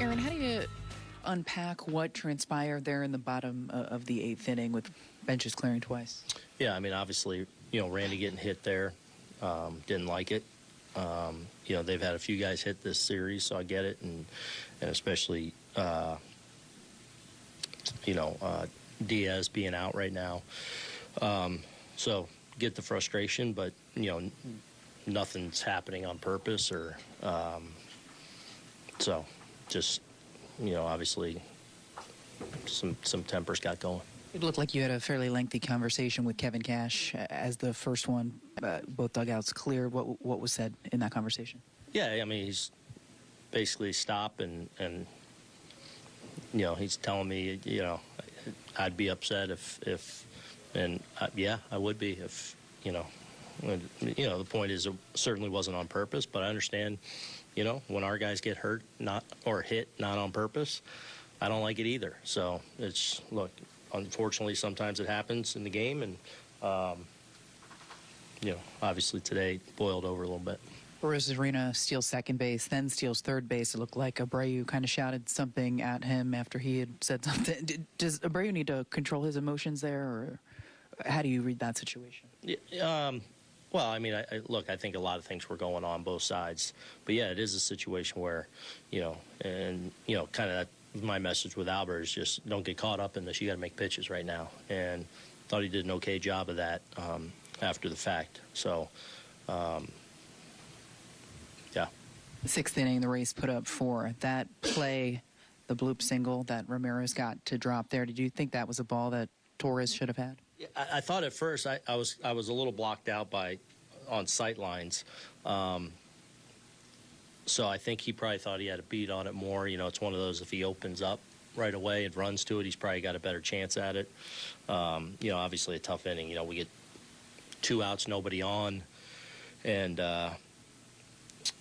Aaron, how do you unpack what transpired there in the bottom of the 8th inning with benches clearing twice? Yeah, I mean, obviously, Randy getting hit there, didn't like it. They've had a few guys hit this series, so I get it, and especially, Diaz being out right now. So get the frustration, but, nothing's happening on purpose or so just, obviously some tempers got going. It looked like you had a fairly lengthy conversation with Kevin Cash as the first one, both dugouts cleared. What was said in that conversation? Yeah, I mean, he's basically stopped and he's telling me, I'd be upset if I would be if, the point is it certainly wasn't on purpose, but I understand, when our guys get hurt, hit, not on purpose, I don't like it either. So unfortunately, sometimes it happens in the game, and, obviously today boiled over a little bit. Rosarina steals second base, then steals third base. It looked like Abreu kind of shouted something at him after he had said something. Does Abreu need to control his emotions there, or how do you read that situation? Well, I mean, I think a lot of things were going on both sides. But, yeah, it is a situation where, kind of my message with Albert is just don't get caught up in this. You got to make pitches right now. And thought he did an okay job of that after the fact. So, yeah. 6th inning, the Rays put up 4. That play, the bloop single that Ramirez got to drop there, did you think that was a ball that Torres should have had? Yeah, I thought at first I was a little blocked out on sight lines. So I think he probably thought he had a beat on it more. It's one of those, if he opens up right away and runs to it, he's probably got a better chance at it. Obviously a tough inning. We get 2 outs, nobody on, and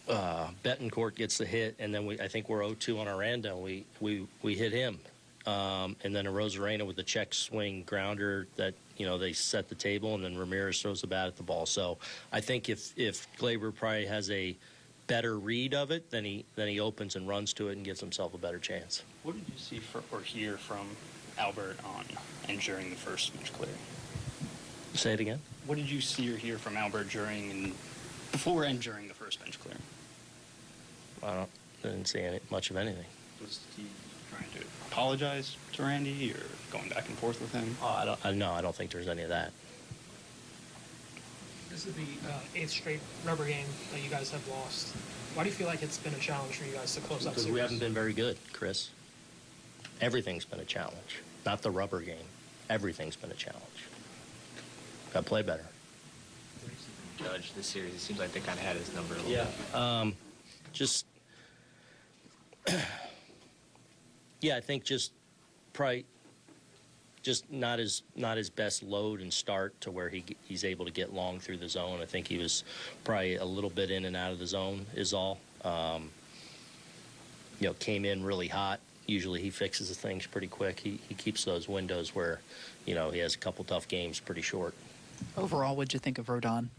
Betancourt gets the hit, and then I think we're 0-2 on Aranda. We hit him. And then a Rosarena with the check swing grounder that, they set the table, and then Ramirez throws the bat at the ball. So I think if Glaber probably has a better read of it, then he opens and runs to it and gives himself a better chance. What did you see or hear from Albert on and during the first bench clearing? Say it again? What did you see or hear from Albert before and during the first bench clearing? I didn't see much of anything. Was he trying to apologize to Randy or going back and forth with him? I don't think there's any of that. This is the 8th straight rubber game that you guys have lost. Why do you feel like it's been a challenge for you guys to close out series? Because we haven't been very good, Chris. Everything's been a challenge. Not the rubber game. Everything's been a challenge. Got to play better. Judge this series, it seems like they kind of had his number a little bit. I think just probably just not his best load and start to where he's able to get long through the zone. I think he was probably a little bit in and out of the zone is all. Came in really hot. Usually he fixes things pretty quick. He keeps those windows where, he has a couple tough games pretty short. Overall, what'd you think of Rodon?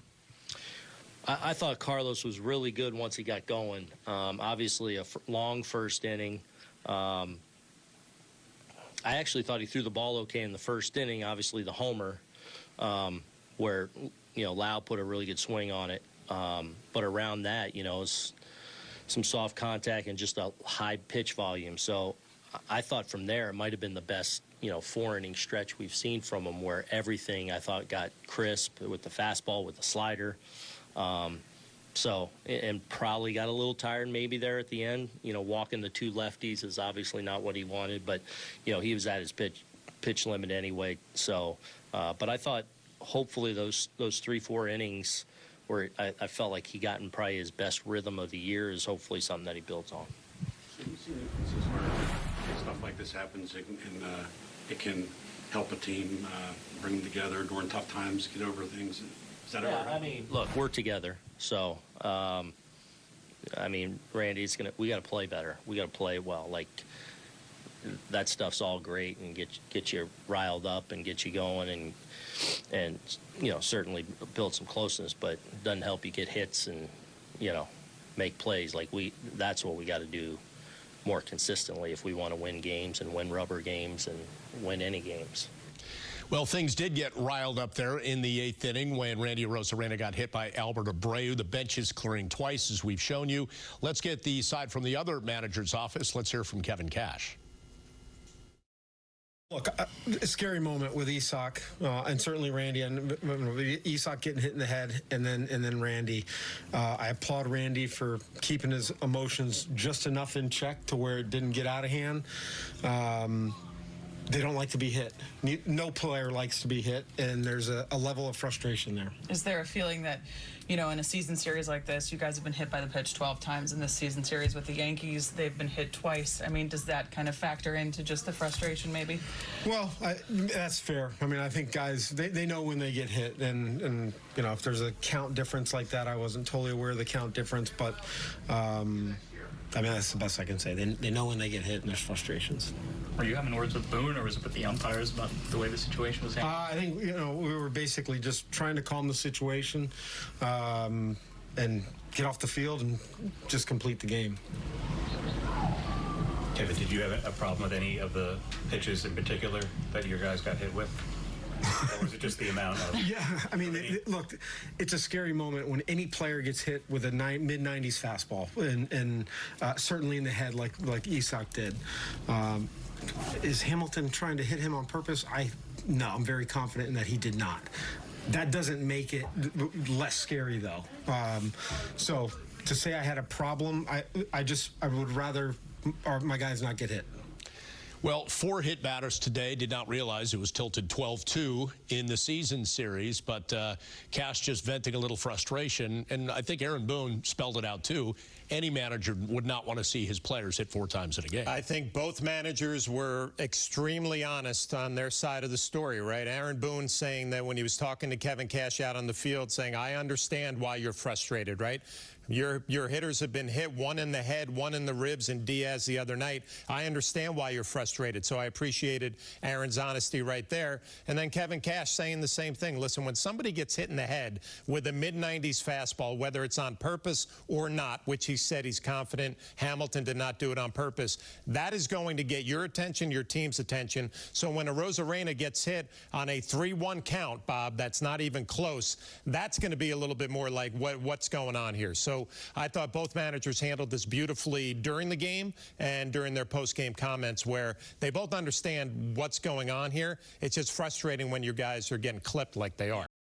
I thought Carlos was really good once he got going. Obviously, a long first inning. I actually thought he threw the ball okay in the first inning. Obviously, the homer, where Lau put a really good swing on it. But around that, it's some soft contact and just a high pitch volume. So I thought from there it might have been the best 4-inning stretch we've seen from him, where everything I thought got crisp with the fastball, with the slider. And probably got a little tired maybe there at the end. Walking the 2 lefties is obviously not what he wanted, but, he was at his pitch limit anyway. So, but I thought hopefully those 3-4 innings where I felt like he got in probably his best rhythm of the year is hopefully something that he builds on. So you see instances where stuff like this happens and it can help a team bring them together during tough times, get over things. Look, we're together. So, Randy's we got to play better. We got to play well. Like, that stuff's all great and get you riled up and get you going and certainly build some closeness, but it doesn't help you get hits and, make plays. Like, that's what we got to do more consistently if we want to win games and win rubber games and win any games. Well, things did get riled up there in the 8th inning when Randy Arozarena got hit by Albert Abreu. The bench is clearing twice, as we've shown you. Let's get the side from the other manager's office. Let's hear from Kevin Cash. Look, a scary moment with Isak and certainly Randy, and Isak getting hit in the head, and then Randy. I applaud Randy for keeping his emotions just enough in check to where it didn't get out of hand. They don't like to be hit. No player likes to be hit, and there's a level of frustration there. Is there a feeling that, you know, in a season series like this, you guys have been hit by the pitch 12 times in this season series with the Yankees, they've been hit twice. I mean, does that kind of factor into just the frustration maybe? Well, that's fair. I mean, I think guys, they know when they get hit, and you know, if there's a count difference like that, I wasn't totally aware of the count difference, but I mean, that's the best I can say. They know when they get hit, and there's frustrations. Were you having words with Boone, or was it with the umpires about the way the situation was handled? I think, you know, we were basically just trying to calm the situation and get off the field and just complete the game. Kevin, did you have a problem with any of the pitches in particular that your guys got hit with? Or was it just the amount of... Yeah, I mean, look, it's a scary moment when any player gets hit with a mid-90s fastball, and certainly in the head like Isak did. Is Hamilton trying to hit him on purpose? No, I'm very confident in that he did not. That doesn't make it less scary, though. So to say I had a problem, I would rather my guys not get hit. Well, 4 hit batters today did not realize it was tilted 12-2 in the season series, but Cash just venting a little frustration, and I think Aaron Boone spelled it out too. Any manager would not want to see his players hit 4 times in a game. I think both managers were extremely honest on their side of the story, right? Aaron Boone saying that when he was talking to Kevin Cash out on the field, saying, I understand why you're frustrated, right? Your hitters have been hit, 1 in the head, 1 in the ribs, and Diaz the other night. I understand why you're frustrated, so I appreciated Aaron's honesty right there. And then Kevin Cash saying the same thing. Listen, when somebody gets hit in the head with a mid-90s fastball, whether it's on purpose or not, which he said he's confident Hamilton did not do it on purpose, that is going to get your attention, your team's attention. So when Arozarena gets hit on a 3-1 count, Bob, that's not even close, that's going to be a little bit more like what's going on here. So I thought both managers handled this beautifully during the game and during their post-game comments, where they both understand what's going on here. It's just frustrating when your guys are getting clipped like they are.